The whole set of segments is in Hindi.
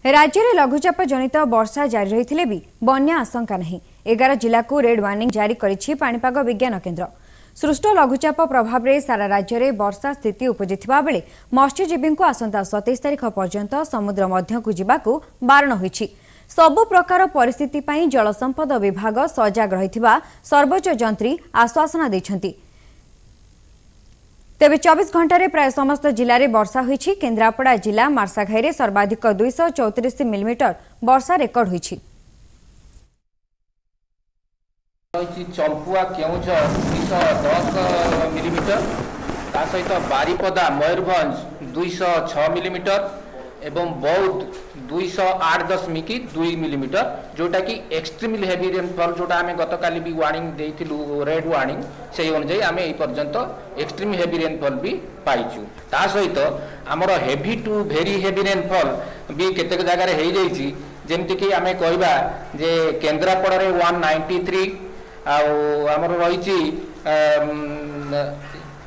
राज्य में लघुचाप जनित वर्षा जारी रही भी बन्या आशंका नहीं। 11 जिला को रेड वार्निंग जारी करिछि पाणीपाग विज्ञान केन्द्र। सृष्ट लघुचाप प्रभाव में सारा राज्य में वर्षा स्थिति उपजिथिबा बेले मत्स्यजीवी को आसंता 27 तारिख पर्यंत समुद्र मध्य को जिबाकू बारण होइछि। सबु प्रकार परिस्थिति पई जल संपद विभाग सजग रहिथिबा सर्वोच्च जंत्री आश्वासन दैछन्ति। तेबे 24 घंटे प्राय समस्त जिले में वर्षा होइछि। केन्द्रापड़ा जिला मार्साघाई सर्वाधिक 234 मिलीमीटर वर्षा रेकर्ड होइछि। चंपुआ केउझर 210 मिलीमीटर सहित बारिपदा मयूरभंज 206 मिलीमीटर एवं बौद्ध 208.2 मिलीमीटर जोटा कि एक्सट्रीमली हेवी रेनफॉल जोटा आम गत काली भी वार्निंग देइथिलु रेड वार्निंग से अनुसार आम ए पर्यंत एक्सट्रीम हेवी रेनफॉल भी पाइछु। ता सहित आमर heavy to very heavy rainfall भी केतेक जगह रे हो जाइछि। जेमति कि आम कहबा जे केन्द्रापड़ा रे 193 आमर रही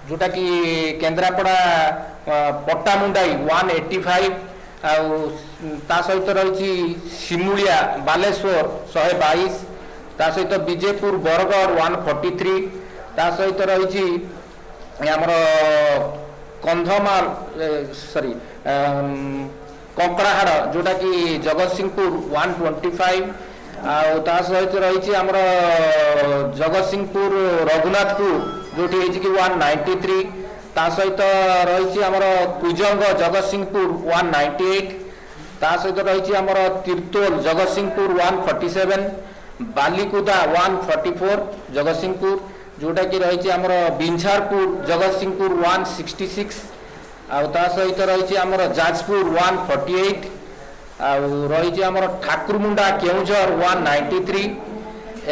जोटा कि केन्द्रापड़ा पट्टामुंडाई 185 ता सहित रही सिमुलिया बालेश्वर 122 ता सहित विजयपुर बरगढ़ 143 ता सहित रही आमर कंधमाल सॉरी कंकड़ाहाड़ जोटा कि जगतसिंहपुर 125 ता सहित रही आमर जगतसिंहपुर रघुनाथपुर जोटी है कि 193 ता सहित रही आमर कुजंग जगतसिंहपुर 198 ता सहित रही आमर तीर्तोल जगतसिंहपुर 147 बालीकुदा 144 जगतसिंहपुर जोटा कि रही आमर बिंझारपुर जगतसिंहपुर 166 ता सहित रही आमर जाजपुर 148 रही आमर ठाकुरमुंडा केउझर 193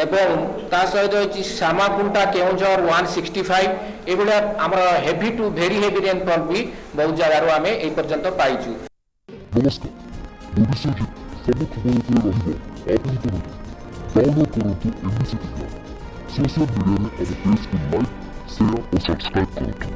एवं ता सहित रही श्यामाकुंटा केउझर 165 एभलिया आमर heavy to very heavy rainfall भी बहुत जगह आम ए पर्यंत पाइछु। नमस्कार, भविष्य सब खबर उपरे डाउनलोड करंतु एमबीसी मीडिया सोशल मीडिया में अब पेज को लाइक शेयर और सब्सक्राइब करंतु।